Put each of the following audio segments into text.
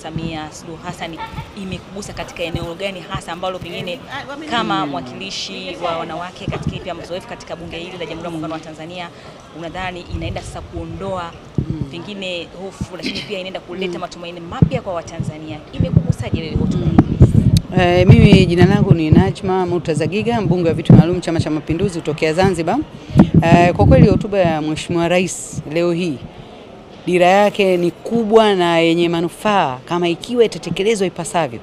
Samia Suluhu Hassan imekugusa katika eneo gani hasa ambalo pengine kama mwakilishi wa wanawake katika pia mzoefu katika bunge hili la Jamhuri ya Muungano wa Tanzania, unadhani inaenda sasa kuondoa pengine hofu, lakini pia inaenda kuleta matumaini mapya kwa Watanzania? Imekugusaje wewe hotuba? Mimi jina langu ni Najma Murtaza Giga, mbunge wa viti maalum Chama cha Mapinduzi kutoka Zanzibar. Kwa kweli hotuba ya Mheshimiwa Rais leo hii dira yake ni kubwa na yenye manufaa kama ikiwa itatekelezwa ipasavyo.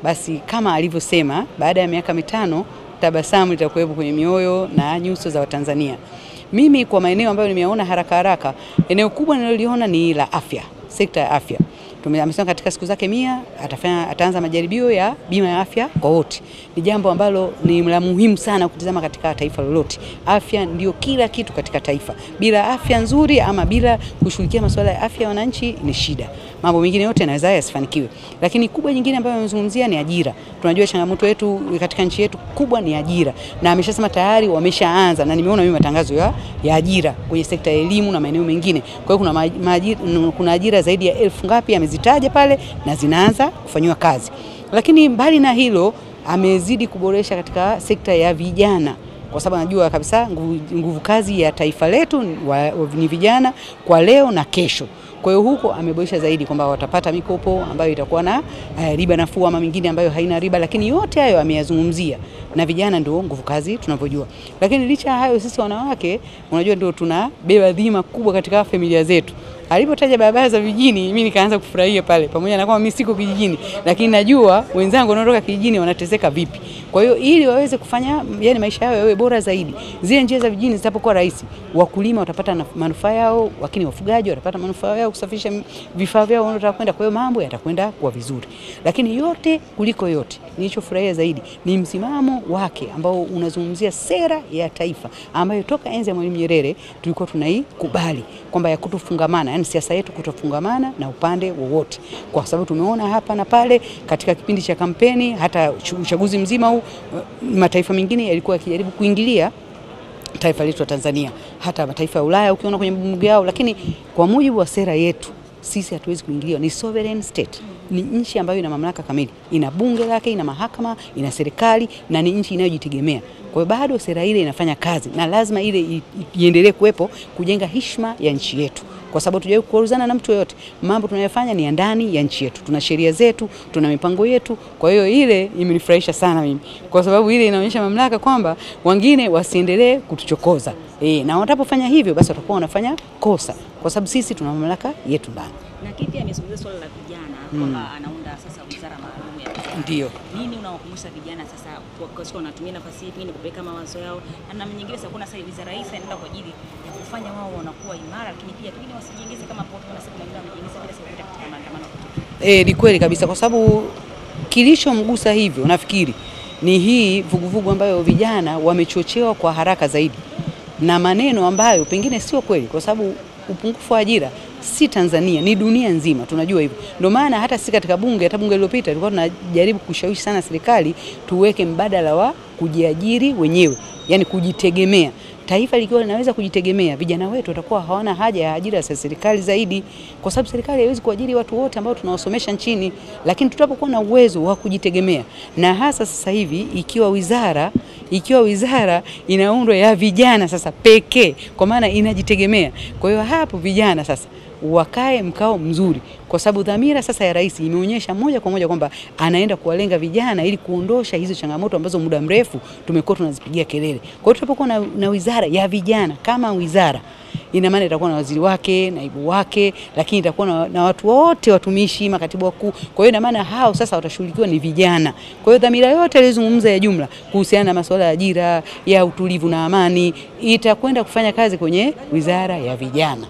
Basi kama alivyosema, baada ya miaka 5 tabasamu litakuwepo kwenye mioyo na nyuso za Watanzania. Mimi kwa maeneo ambayo nimeona haraka, eneo kubwa niloliona ni la afya, sekta ya afya. Amesema katika siku zake 100 ataanza majaribio ya bima ya afya kwa wote. Ni jambo ambalo ni la muhimu sana kutizama katika taifa lolote. Afya ndio kila kitu katika taifa. Bila afya nzuri ama bila kushughulikia masuala ya afya ya wananchi ni shida. Mambo mengine yote yanaweza yasifanikiwe. Lakini kubwa nyingine ambayo amezungumzia ni ajira. Tunajua changamoto yetu katika nchi yetu kubwa ni ajira. Na ameshasema tayari wameshaanza, na nimeona mimi matangazo ya ajira kwenye sekta ya elimu na maeneo mengine. Kwa hiyo kuna ajira zaidi ya 1000 ngapi amezitaja pale na zinaanza kufanywa kazi. Lakini mbali na hilo amezidi kuboresha katika sekta ya vijana, kwa sababu anajua kabisa nguvu kazi ya taifa letu ni vijana kwa leo na kesho. Kwa hiyo huko ameboresha zaidi kwamba watapata mikopo ambayo itakuwa na riba nafuu ama mingine ambayo haina riba, lakini yote hayo ameyazungumzia, na vijana ndio nguvu kazi tunavyojua. Lakini licha ya hayo, sisi wanawake unajua ndio tunabeba dhima kubwa katika familia zetu. Alipotaja barabara za vijijini, mimi nikaanza kufurahia pale, pamoja na kwamba mimi siko kijijini, lakini najua wenzangu wanaotoka kijijini wanateseka vipi. Kwa hiyo ili waweze kufanya maisha yao yawe bora zaidi, zile njia za vijijini zitapokuwa rahisi, wakulima watapata manufaa yao, lakini wafugaji watapata manufaa yao kusafisha vifaa vyao wanataka kwenda. Kwa hiyo mambo yatakwenda kwa vizuri. Lakini yote kuliko yote, nilichofurahia zaidi ni msimamo wake ambao unazungumzia sera ya taifa ambayo toka enzi ya Mwalimu Nyerere tulikuwa tunaikubali, kwamba ya kutofungamana, yani siasa yetu kutofungamana na upande wowote. Kwa sababu tumeona hapa na pale katika kipindi cha kampeni, hata uchaguzi mzima huu, mataifa mengine yalikuwa yakijaribu kuingilia taifa letu la Tanzania, hata mataifa ya Ulaya ukiona kwenye bunge yao. Lakini kwa mujibu wa sera yetu sisi hatuwezi kuingiliwa. Ni sovereign state, ni nchi ambayo ina mamlaka kamili, ina bunge lake, ina mahakama, ina serikali, na ni nchi inayojitegemea. Kwa hiyo bado sera ile inafanya kazi, na lazima ile iendelee kuwepo kujenga heshima ya nchi yetu, kwa sababu tujawahi kukoruzana na mtu yoyote. Mambo tunayofanya ni ya ndani ya nchi yetu, tuna sheria zetu, tuna mipango yetu. Kwa hiyo ile imenifurahisha sana mimi, kwa sababu ile inaonyesha mamlaka kwamba wengine wasiendelee kutuchokoza. Na watapofanya hivyo basi watakuwa wanafanya kosa, kwa sababu sisi tuna mamlaka yetu ndani. Na kipi amezungumzia swala la vijana kwamba anaunda sasa wizara maalum ya vijana? Ndio. Nini unawakumbusha vijana sasa kwa wanatumia nafasi hii pengine kupeleka mawazo yao? Na nyingine sasa kuna sasa wizara hii inaenda kwa ajili ya kufanya wao wanakuwa imara, lakini pia pengine wasijiingize kama hapo tuna siku nyingine wamejiingiza bila sababu katika maandamano. Ni kweli kabisa, kwa sababu kilichomgusa hivyo nafikiri ni hii vuguvugu ambayo vijana wamechochewa kwa haraka zaidi na maneno ambayo pengine sio kweli, kwa sababu upungufu wa ajira si Tanzania, ni dunia nzima, tunajua hivyo. Ndio maana hata sisi katika bunge lililopita tulikuwa tunajaribu kushawishi sana serikali tuweke mbadala wa kujiajiri wenyewe, yani kujitegemea. Taifa likiwa linaweza kujitegemea, vijana wetu watakuwa hawana haja ya ajira za serikali zaidi, kwa sababu serikali haiwezi kuajiri watu wote ambao tunawasomesha nchini. Lakini tutapokuwa na uwezo wa kujitegemea, na hasa sasa hivi ikiwa wizara inaundwa ya vijana sasa pekee, kwa maana inajitegemea. Kwa hiyo hapo vijana sasa wakae mkao mzuri, kwa sababu dhamira sasa ya rais imeonyesha moja kwa moja kwamba anaenda kuwalenga vijana ili kuondosha hizo changamoto ambazo muda mrefu tumekuwa tunazipigia kelele. Kwa hiyo tutapokuwa na wizara ya vijana kama wizara, ina maana itakuwa na waziri wake, naibu wake, lakini itakuwa na watu wote, watumishi, makatibu wakuu. Kwa hiyo ina maana hao sasa watashughulikiwa ni vijana. Kwa hiyo dhamira yote alizungumza ya jumla kuhusiana na masuala ya ajira, ya utulivu na amani, itakwenda kufanya kazi kwenye wizara ya vijana.